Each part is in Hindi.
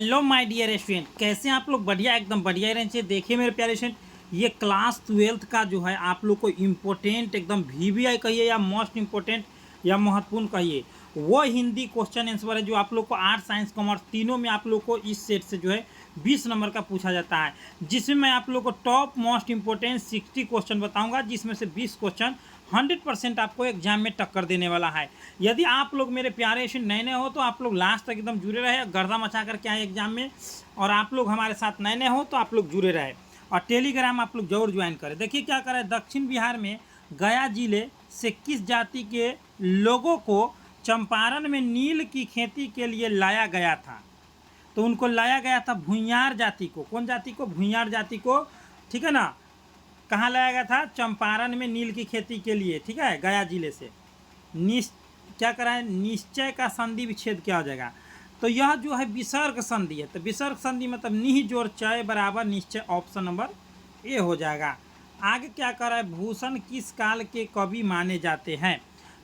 हेलो माय डियर स्टूडेंट, कैसे हैं आप लोग? बढ़िया, एकदम बढ़िया ही रहना चाहिए। देखिए मेरे प्यारे स्टूडेंट, ये क्लास 12th का जो है आप लोग को इम्पोर्टेंट एकदम वीवीआई कहिए या मोस्ट इम्पोर्टेंट या महत्वपूर्ण कहिए, वो हिंदी क्वेश्चन आंसर है जो आप लोग को आर्ट साइंस कॉमर्स तीनों में आप लोग को इस सेट से जो है 20 नंबर का पूछा जाता है, जिसमें मैं आप लोग को टॉप मोस्ट इम्पोर्टेंट 60 क्वेश्चन बताऊंगा, जिसमें से 20 क्वेश्चन 100% आपको एग्जाम में टक्कर देने वाला है। यदि आप लोग मेरे प्यारे स्टूडेंट नए नए हो तो आप लोग लास्ट तक एकदम जुड़े रहे, गर्दा मचा करके आए एग्जाम में। और आप लोग हमारे साथ नए नए हो तो आप लोग जुड़े रहे और टेलीग्राम आप लोग जरूर ज्वाइन करें। देखिए क्या करें, दक्षिण बिहार में गया जिले से किस जाति के लोगों को चंपारण में नील की खेती के लिए लाया गया था? तो उनको लाया गया था भूइयार जाति को। कौन जाति को? भूइयार जाति को। ठीक है ना। कहाँ लाया गया था? चंपारण में नील की खेती के लिए। ठीक है, गया जिले से। क्या कराए? निश्चय का संधि विच्छेद क्या हो जाएगा? तो यह जो है विसर्ग संधि है। तो विसर्ग संधि मतलब निह जोड़ चय बराबर निश्चय, ऑप्शन नंबर ए हो जाएगा। आगे क्या कर रहा है? भूषण किस काल के कवि माने जाते हैं?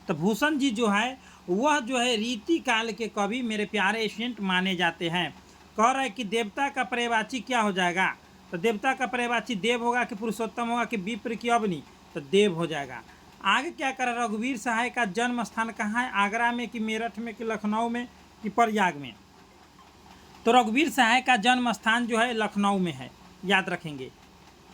तो भूषण जी जो है वह जो है रीति काल के कवि मेरे प्यारे स्टूडेंट माने जाते हैं। कह रहा है कि देवता का पर्यायवाची क्या हो जाएगा? तो देवता का पर्यायवाची देव होगा कि पुरुषोत्तम होगा कि विप्र की अवनी? तो देव हो जाएगा। आगे क्या कर रहा है? रघुवीर सहाय का जन्म स्थान कहाँ है? आगरा में कि मेरठ में कि लखनऊ में कि प्रयाग में? तो रघुवीर सहाय का जन्म स्थान जो है लखनऊ में है, याद रखेंगे।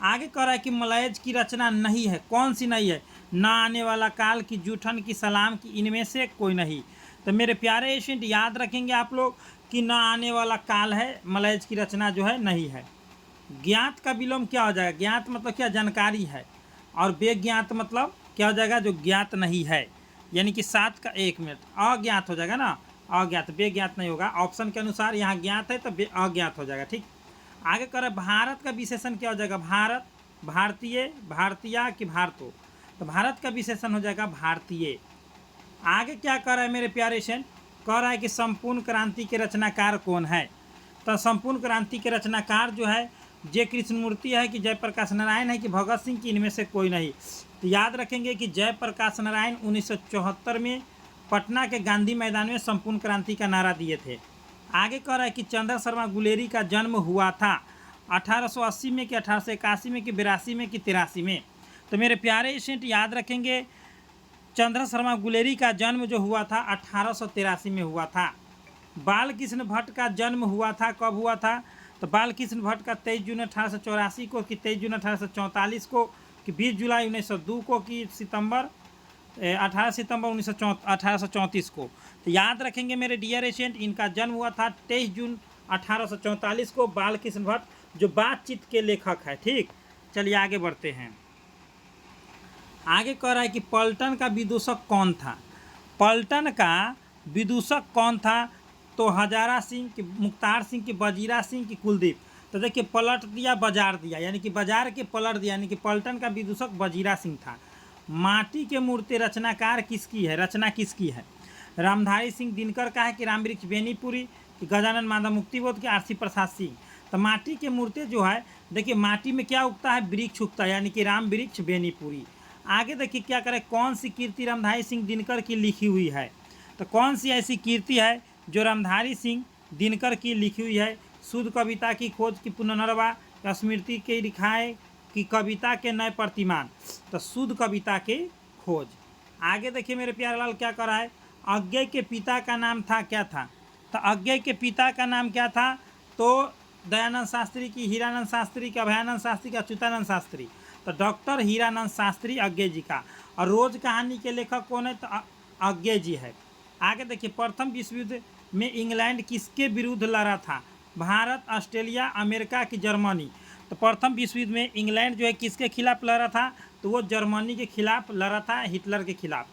आगे कह रहा है कि मलयज की रचना नहीं है। कौन सी नहीं है? ना आने वाला काल की, जूठन की, सलाम की, इनमें से कोई नहीं। तो मेरे प्यारे स्टूडेंट याद रखेंगे आप लोग कि ना आने वाला काल है, मलयज की रचना जो है नहीं है। ज्ञात का विलोम क्या हो जाएगा? ज्ञात मतलब क्या? जानकारी है। और बेज्ञात मतलब क्या हो जाएगा? जो ज्ञात नहीं है, यानी कि 7 का 1 मिनट अज्ञात हो जाएगा ना। अज्ञात, बेज्ञात नहीं होगा। ऑप्शन के अनुसार यहाँ ज्ञात है तो अज्ञात हो जाएगा। ठीक। आगे करें, भारत का विशेषण क्या हो जाएगा? भारत, भारतीय, भारतीय कि भारतो? तो भारत का विशेषण हो जाएगा भारतीय। आगे क्या कर रहा है मेरे प्यारे सेन? कह रहा है कि संपूर्ण क्रांति के रचनाकार कौन है? तो संपूर्ण क्रांति के रचनाकार जो है जय कृष्णमूर्ति है कि जयप्रकाश नारायण है कि भगत सिंह की? इनमें से कोई नहीं। तो याद रखेंगे कि जयप्रकाश नारायण 1974 में पटना के गांधी मैदान में संपूर्ण क्रांति का नारा दिए थे। आगे कह रहा है कि चंद्र शर्मा गुलेरी का जन्म हुआ था 1880 में कि 1881 में कि 82 में कि 83 में? तो मेरे प्यारे स्टूडेंट याद रखेंगे, चंद्र शर्मा गुलेरी का जन्म जो हुआ था 1883 में हुआ था। बाल कृष्ण भट्ट का जन्म हुआ था, कब हुआ था? तो बाल कृष्ण भट्ट का 23 जून 1884 को कि 23 जून 1844 को कि 20 जुलाई 1902 को कि सितंबर 18 सितंबर 1834 को? तो याद रखेंगे मेरे डियर स्टूडेंट, इनका जन्म हुआ था 23 जून 1844 को। बाल कृष्ण भट्ट जो बातचीत के लेखक है। ठीक, चलिए आगे बढ़ते हैं। आगे कह रहा है कि पलटन का विदूषक कौन था? पलटन का विदूषक कौन था? तो हजारा सिंह की, मुख्तार सिंह की, वजीरा सिंह की, कुलदीप? तो देखिए पलट दिया, बाजार दिया, यानी कि बाजार के पलट दिया, यानी कि पलटन का विदूषक वजीरा सिंह था। माटी के मूर्ति रचनाकार किसकी है? रचना किसकी है? रामधारी सिंह दिनकर का है कि रामवृक्ष बेनीपुरी कि गजानन माधव मुक्तिबोध के आरसी प्रसाद सिंह? तो माटी के मूर्ति जो है, देखिए माटी में क्या उगता है? वृक्ष उगता है, यानी कि राम वृक्ष बेनीपुरी। आगे देखिए क्या करें, कौन सी कीर्ति रामधारी सिंह दिनकर की लिखी हुई है? तो कौन सी ऐसी कीर्ति है जो रामधारी सिंह दिनकर की लिखी हुई है? शुद्ध कविता की खोज की पुनर्नवा, स्मृति के लिखाए कि कविता के नए प्रतिमान? तो शुद्ध कविता की खोज। आगे देखिए मेरे प्यारे लाल क्या कर रहा है, अज्ञेय के पिता का नाम था, क्या था? तो अज्ञेय के पिता का नाम क्या था? तो दयानंद शास्त्री की, हीरानंद शास्त्री की, अभयानंद शास्त्री का, अच्युतानंद शास्त्री? तो डॉक्टर हीरानंद शास्त्री अज्ञेय जी का। और रोज कहानी के लेखक कौन है? तो अज्ञेय जी है। आगे देखिए, प्रथम विश्व युद्ध में इंग्लैंड किसके विरुद्ध लड़ा था? भारत, ऑस्ट्रेलिया, अमेरिका की जर्मनी? तो प्रथम विश्व युद्ध में इंग्लैंड जो है किसके खिलाफ लड़ा था? तो वो जर्मनी के खिलाफ लड़ा था, हिटलर के खिलाफ।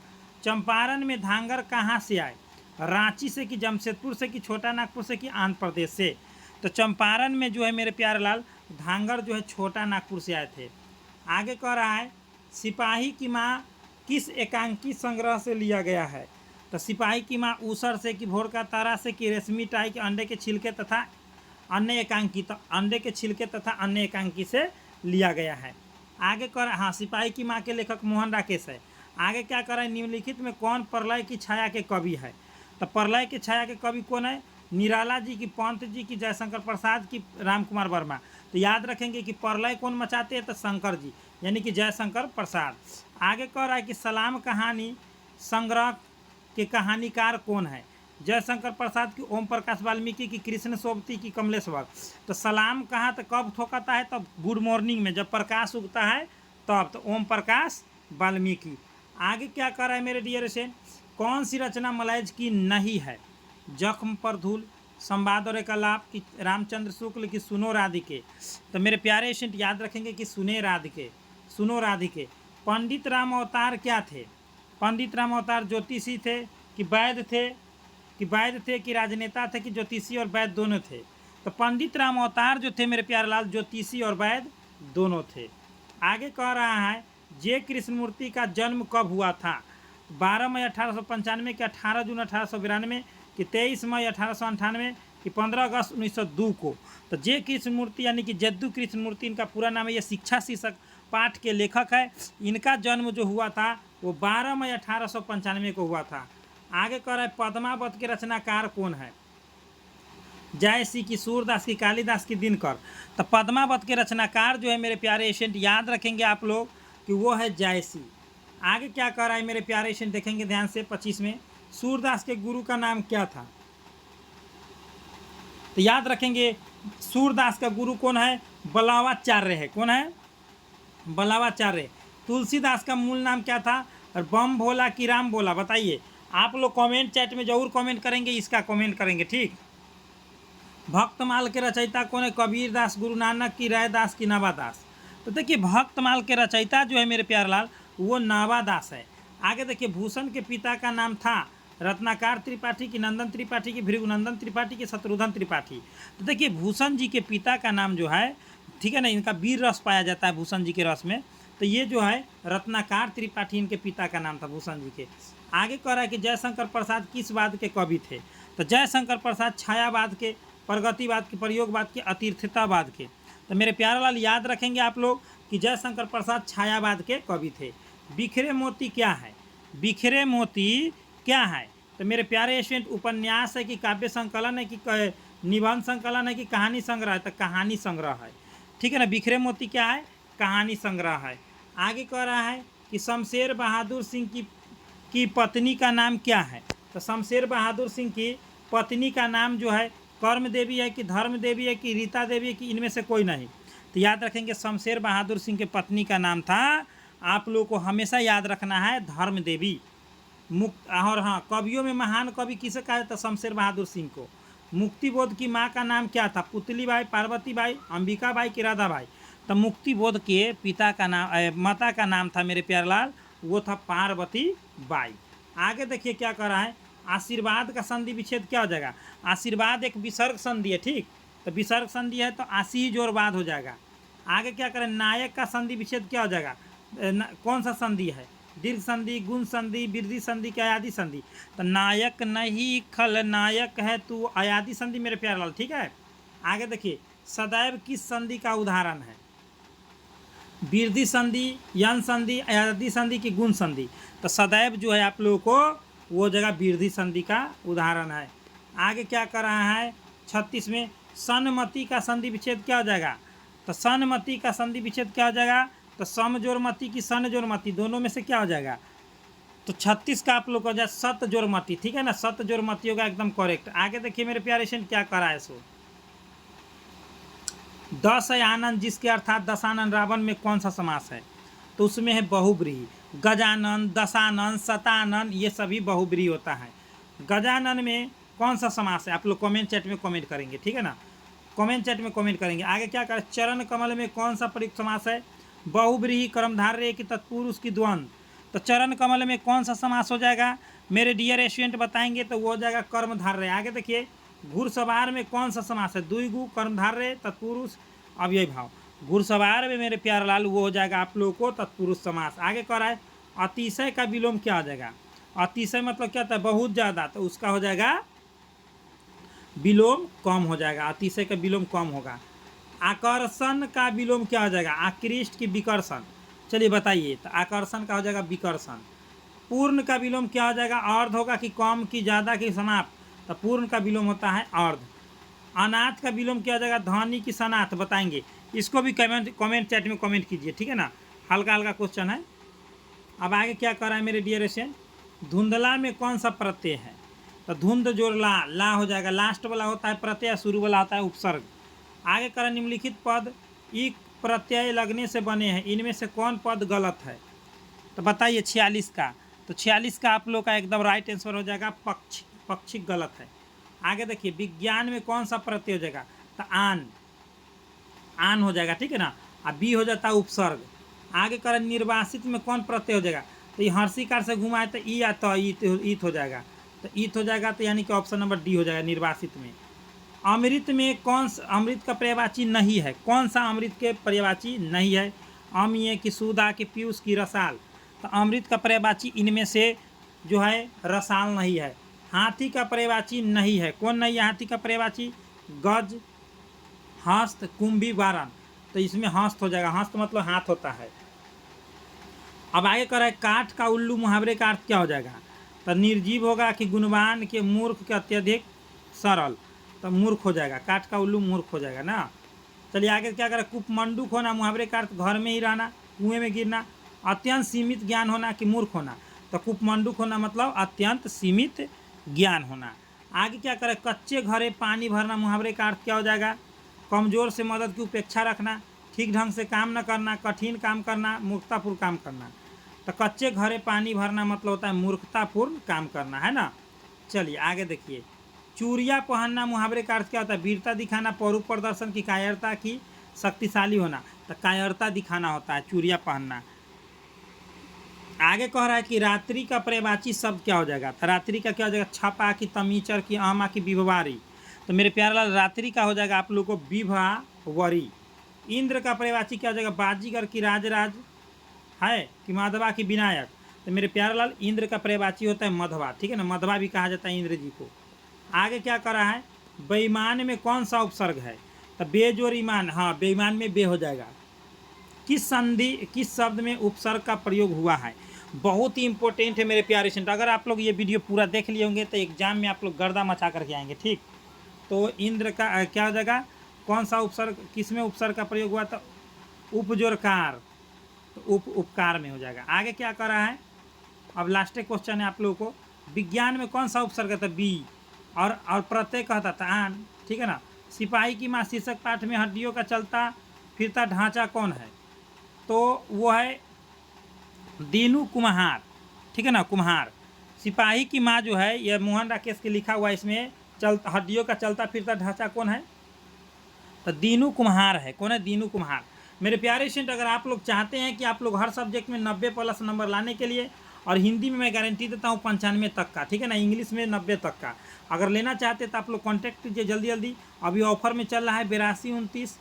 चंपारण में धांगर कहाँ से आए? रांची से कि जमशेदपुर से कि छोटा नागपुर से कि आंध्र प्रदेश से? तो चंपारण में जो है मेरे प्यारे लाल धांगर जो है छोटा नागपुर से आए थे। आगे कह रहा है, सिपाही की माँ किस एकांकी संग्रह से लिया गया है? तो सिपाही की माँ ऊसर से कि भोर का तारा से कि रेशमी टाई के अंडे के छिलके तथा अन्य एकांकी? तो अंडे के छिलके तथा अन्य एकांकी से लिया गया है। आगे कर, हाँ, सिपाही की माँ के लेखक मोहन राकेश है। आगे क्या कर रहा है, निम्नलिखित में कौन प्रलय की छाया के कवि है? तो प्रलय की छाया के कवि कौन है? निराला जी की, पंत जी की, जयशंकर प्रसाद की, राम कुमार वर्मा। तो याद रखेंगे कि प्रलय कौन मचाते हैं, तो शंकर जी यानी कि जयशंकर प्रसाद। आगे कह रहा है कि सलाम कहानी संग्रह के कहानीकार कौन है, जयशंकर प्रसाद की, ओम प्रकाश वाल्मीकि की, कृष्ण सोबती की, कमलेश वक्त। तो सलाम कहाँ तो कब ठोकता है, तब गुड मॉर्निंग में जब प्रकाश उगता है तब, तो ओम प्रकाश वाल्मीकि। आगे क्या कर रहा है मेरे डियर से, कौन सी रचना मलैज की नहीं है, जख्म पर धूल, संवाद और एकलाप की, रामचंद्र शुक्ल की, सुनो राधिके। तो मेरे प्यारे एशेंट याद रखेंगे कि सुने राधिके, सुनो राधिके। पंडित राम अवतार क्या थे, पंडित राम अवतार ज्योतिषी थे कि वैद्य थे, कि राजनेता थे, कि ज्योतिषी और वैद्य दोनों थे। तो पंडित राम अवतार जो थे मेरे प्यारे लाल, ज्योतिषी और वैद्य दोनों थे। आगे कह रहा है जे कृष्णमूर्ति का जन्म कब हुआ था, 12 मई 1895 कि 18 जून 1892 कि 23 मई 1898 कि 15 अगस्त 1902 को। तो जे कृष्णमूर्ति यानी कि जद्दू कृष्णमूर्ति इनका पूरा नाम है, ये शिक्षा शीर्षक पाठ के लेखक है। इनका जन्म जो हुआ था वो 12 मई 1895 को हुआ था। आगे कह रहा है पद्मावत के रचनाकार कौन है, जयसी की, सूरदास की, कालिदास की, दिनकर। तो पद्मावत के रचनाकार जो है मेरे प्यारे एशेंट याद रखेंगे आप लोग कि वो है जयसी। आगे क्या कर रहा है मेरे प्यारे एशेंट देखेंगे ध्यान से 25 में, सूरदास के गुरु का नाम क्या था। तो याद रखेंगे सूरदास का गुरु कौन है, बलावाचार्य है। कौन है, बलावाचार्य। तुलसीदास का मूल नाम क्या था, और बम भोला कि राम भोला, बताइए। आप लोग कमेंट चैट में जरूर कमेंट करेंगे, इसका कमेंट करेंगे, ठीक। भक्तमाल के रचयिता कौन है, कबीर दास, गुरु नानक की, रैदास की, नावादास। तो देखिए भक्तमाल के रचयिता जो है मेरे प्यारे लाल वो नावादास है। आगे देखिए भूषण के पिता का नाम था रत्नाकर त्रिपाठी की, नंदन त्रिपाठी की, भृगुनंदन त्रिपाठी की, शत्रुघ्न त्रिपाठी। तो देखिए भूषण जी के पिता का नाम जो है, ठीक है ना, इनका वीर रस पाया जाता है भूषण जी के रस में। तो ये जो है रत्नाकर त्रिपाठी इनके पिता का नाम था भूषण जी के। आगे कह रहा है कि जयशंकर प्रसाद किस वाद के कवि थे। तो जयशंकर प्रसाद छायावाद के, प्रगतिवाद के, प्रयोगवाद के, अतीर्थतावाद के। तो मेरे प्यारे लाल याद रखेंगे आप लोग कि जयशंकर प्रसाद छायावाद के कवि थे। बिखरे मोती क्या है, बिखरे मोती क्या है। तो मेरे प्यारे स्टूडेंट उपन्यास है कि काव्य संकलन है कि निबंध संकलन है कि कहानी संग्रह है, तो कहानी संग्रह है, ठीक है ना। बिखरे मोती क्या है, कहानी संग्रह है। आगे कह रहा है कि शमशेर बहादुर सिंह की पत्नी का नाम क्या है। तो शमशेर बहादुर सिंह की पत्नी का नाम जो है कर्म देवी है कि धर्म देवी है कि रीता देवी है कि इनमें से कोई नहीं। तो याद रखेंगे शमशेर बहादुर सिंह के पत्नी का नाम था, आप लोगों को हमेशा याद रखना है, धर्म देवी। मुक्त और हाँ, कवियों में महान कवि किसे कहा जाता, शमशेर बहादुर सिंह को। मुक्तिबोध की माँ का नाम क्या था, पुतली बाई, पार्वती बाई, अंबिका बाई की, राधा बाई। तो मुक्तिबोध के पिता का नाम, माता का नाम था मेरे प्यारलाल, वो था पार्वती बाई। आगे देखिए क्या कर रहा है, आशीर्वाद का संधि विच्छेद क्या हो जाएगा। आशीर्वाद एक विसर्ग संधि है, ठीक। तो विसर्ग संधि है तो आशी ही जोरवाद हो जाएगा। आगे क्या करें, नायक का संधि विच्छेद क्या हो जाएगा, कौन सा संधि है, दीर्घ संधि, गुण संधि, वृद्धि संधि क्या, अयादि संधि। तो नायक नहीं खलनायक है तू, अयादि संधि मेरे प्यारे लाल, ठीक है। आगे देखिए सदैव किस संधि का उदाहरण है, वृद्धि संधि, यन संधि, अयादि संधि की गुण संधि। तो सदैव जो है आप लोगों को वो जगह वृद्धि संधि का उदाहरण है। आगे क्या कर रहा है 36 में, सन्मति का संधि विच्छेद क्या हो जाएगा। तो सन्मति का संधि विच्छेद क्या हो जाएगा, तो समजोरमति की सन जोरमति, दोनों में से क्या हो जाएगा। तो 36 का आप लोग को हो जाए सत जोरमति, ठीक है ना, सत जोरमति होगा एकदम करेक्ट। आगे देखिए मेरे प्यारे सेंट क्या करा है सो, 10 है आनंद जिसके अर्थात दशानन रावण में कौन सा समास है। तो उसमें है बहुब्रीहि, गजानन, दशानन, शतानन, ये सभी बहुब्रीहि होता है। गजानन में कौन सा समास है, आप लोग कमेंट चैट में कमेंट करेंगे, ठीक है ना, कमेंट चैट में कमेंट करेंगे। आगे क्या करें, चरण कमल में कौन सा प्रयुक्त समास है, बहुब्रीहि, कर्मधारय की, तत्पुरुष की, द्वंद्व। तो चरण कमल में कौन सा समास हो जाएगा मेरे डियर स्टूडेंट बताएंगे, तो वो हो जाएगा कर्मधारय। आगे देखिए घुड़सवार में कौन सा समास है, द्विगु, कर्मधारय, तत्पुरुष, अव्ययी भाव। घुड़सवार में मेरे प्यारे लाल वो हो जाएगा आप लोगों को तत्पुरुष समास। आगे कह रहा है अतिशय का विलोम क्या हो जाएगा, अतिशय मतलब क्या होता है, बहुत ज़्यादा, तो उसका हो जाएगा विलोम कम हो जाएगा, अतिशय का विलोम कम होगा। आकर्षण का विलोम क्या हो जाएगा, आकृष्ट की विकर्षण। चलिए बताइए, तो आकर्षण का हो जाएगा विकर्षण। पूर्ण का विलोम क्या हो जाएगा, अर्ध होगा कि कम की, ज़्यादा की, समाप्त। तो पूर्ण का विलोम होता है अर्ध। अनाथ का विलोम क्या हो जाएगा, ध्वनि की सनाथ बताएंगे। इसको भी कमेंट चैट में कमेंट कीजिए, ठीक है ना, हल्का हल्का क्वेश्चन है। अब आगे क्या कर रहा है मेरे डियर स्टूडेंट, धुंधला में कौन सा प्रत्यय है, तो धुंध जोड़ ला हो जाएगा, लास्ट वाला होता है प्रत्यय, शुरू वाला होता है उपसर्ग। आगे करें, निम्नलिखित पद ई प्रत्यय लगने से बने हैं, इनमें से कौन पद गलत है, तो बताइए 46 का। तो 46 का आप लोग का एकदम राइट आंसर हो जाएगा पक्षी गलत है। आगे देखिए, विज्ञान में कौन सा प्रत्यय हो जाएगा, तो आन हो जाएगा, ठीक है ना, अब बी हो जाता है उपसर्ग। आगे करें, निर्वासित में कौन प्रत्यय हो जाएगा, तो ये हर्षिकार से घुमाए तो ई आता ईत हो जाएगा, तो ईत हो जाएगा, तो यानी कि ऑप्शन नंबर डी हो जाएगा निर्वासित में। अमृत में कौन सा अमृत का पर्यायवाची नहीं है, कौन सा अमृत के पर्यायवाची नहीं है, अमीय की सुधा की पीयूष की रसाल, तो अमृत का पर्यायवाची इनमें से जो है रसाल नहीं है। हाथी का पर्यायवाची नहीं है, कौन नहीं है हाथी का पर्यायवाची, गज हस्त कुंभी वारण, तो इसमें हस्त हो जाएगा, हस्त मतलब हाथ होता है। अब आगे कर रहा है, काठ का उल्लू मुहावरे का अर्थ क्या हो जाएगा, तो निर्जीव होगा कि गुणवान के मूर्ख के अत्यधिक सरल, तो मूर्ख हो जाएगा, काठ का उल्लू मूर्ख हो जाएगा ना। चलिए आगे क्या करें, कुपमंडूक होना मुहावरे का अर्थ घर में ही रहना, कुएं में गिरना, अत्यंत सीमित ज्ञान होना कि मूर्ख होना, तो कुपमंडूक होना मतलब अत्यंत सीमित ज्ञान होना। आगे क्या करें, कच्चे घरे पानी भरना मुहावरे का अर्थ क्या हो जाएगा, कमज़ोर से मदद की उपेक्षा रखना, ठीक ढंग से काम न करना, कठिन काम करना, मूर्खतापूर्ण काम करना, तो कच्चे घरे पानी भरना मतलब होता है मूर्खतापूर्ण काम करना, है ना। चलिए आगे देखिए, चूड़िया पहनना मुहावरे का अर्थ क्या होता है, वीरता दिखाना, पौरुष प्रदर्शन की, कायरता की, शक्तिशाली होना, तो कायरता दिखाना होता है चूड़िया पहनना। आगे कह रहा है कि रात्रि का पर्यायवाची शब्द क्या हो जाएगा, तो रात्रि का क्या हो जाएगा, छपा की, तमीचर की, आमा की, विभवारी, तो मेरे प्यारे लाल रात्रि का हो जाएगा आप लोगों को विभावरी। इंद्र का पर्यायवाची क्या हो जाएगा, बाजीगर की, राजराज है कि, माधवा की, विनायक, तो मेरे प्यारे लाल इंद्र का पर्यायवाची होता है मधवा, ठीक है ना, मधवा भी कहा जाता है इंद्र जी को। आगे क्या कर रहा है, बेईमान में कौन सा उपसर्ग है, तो बेजोर ईमान, हाँ बेईमान में बे हो जाएगा। किस शब्द में उपसर्ग का प्रयोग हुआ है, बहुत ही इंपॉर्टेंट है मेरे प्यारे स्टूडेंट। अगर आप लोग ये वीडियो पूरा देख लिए होंगे तो एग्जाम में आप लोग गर्दा मचा करके आएंगे, ठीक। तो इंद्र का क्या हो जाएगा, कौन सा उपसर्ग, किस में उपसर्ग का प्रयोग हुआ, तो उपजोरकार, तो उपकार में हो जाएगा। आगे क्या कर रहा है, अब लास्ट क्वेश्चन है आप लोगों को, विज्ञान में कौन सा उपसर्ग था, बी, और प्रत्यय कहता था आन, ठीक है ना। सिपाही की माँ शीर्षक पाठ में हड्डियों का चलता फिरता ढांचा कौन है, तो वो है दीनू कुम्हार, ठीक है ना, कुम्हार। सिपाही की माँ जो है, यह मोहन राकेश के लिखा हुआ, इसमें हड्डियों का चलता फिरता ढांचा कौन है, तो दीनू कुम्हार है, कौन है, दीनू कुम्हार। मेरे प्यारे स्टूडेंट, अगर आप लोग चाहते हैं कि आप लोग हर सब्जेक्ट में 90+ नंबर लाने के लिए, और हिंदी में मैं गारंटी देता हूँ 95 तक का, ठीक है ना, इंग्लिश में 90 तक का, अगर लेना चाहते हैं तो आप लोग कॉन्टैक्ट कीजिए जल्दी जल्दी। अभी ऑफर में चल रहा है 82 29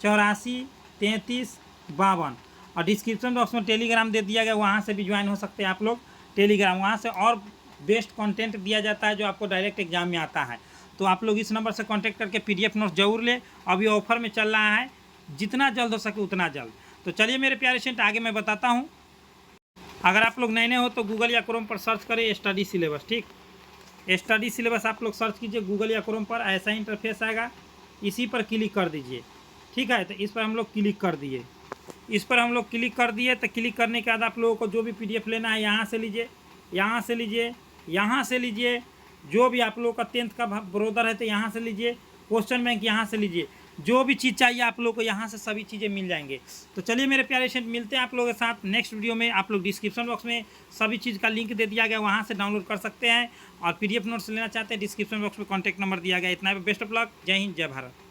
84 33 52, और डिस्क्रिप्शन बॉक्स में टेलीग्राम दे दिया गया, वहाँ से भी ज्वाइन हो सकते हैं आप लोग टेलीग्राम, वहाँ से और बेस्ट कंटेंट दिया जाता है जो आपको डायरेक्ट एग्जाम में आता है। तो आप लोग इस नंबर से कांटेक्ट करके PDF नोट्स जरूर लें, अभी ऑफर में चल रहा है, जितना जल्द हो सके उतना जल्द। तो चलिए मेरे प्यारे स्टूडेंट, आगे मैं बताता हूँ। अगर आप लोग नए हो तो गूगल या क्रोम पर सर्च करें स्टडी सिलेबस, ठीक, स्टडी सिलेबस आप लोग सर्च कीजिए गूगल या क्रोम पर, ऐसा इंटरफेस आएगा, इसी पर क्लिक कर दीजिए, ठीक है। तो इस पर हम लोग क्लिक कर दिए, इस पर हम लोग क्लिक कर दिए, तो क्लिक करने के बाद आप लोगों को जो भी PDF लेना है यहाँ से लीजिए, यहाँ से लीजिए, यहाँ से लीजिए, जो भी आप लोगों का 10th का बरोदर है तो यहाँ से लीजिए, क्वेश्चन बैंक यहाँ से लीजिए, जो भी चीज़ चाहिए आप लोगों को यहाँ से सभी चीज़ें मिल जाएंगे। तो चलिए मेरे प्यारे स्टूडेंट, मिलते हैं आप लोगों के साथ नेक्स्ट वीडियो में। आप लोग डिस्क्रिप्शन बॉक्स में सभी चीज़ का लिंक दे दिया गया, वहाँ से डाउनलोड कर सकते हैं, और PDF नोट्स लेना चाहते हैं डिस्क्रिप्शन बॉक्स में कॉन्टैक्ट नंबर दिया गया। इतना बेस्ट ऑफ लक, जय हिंद, जय भारत।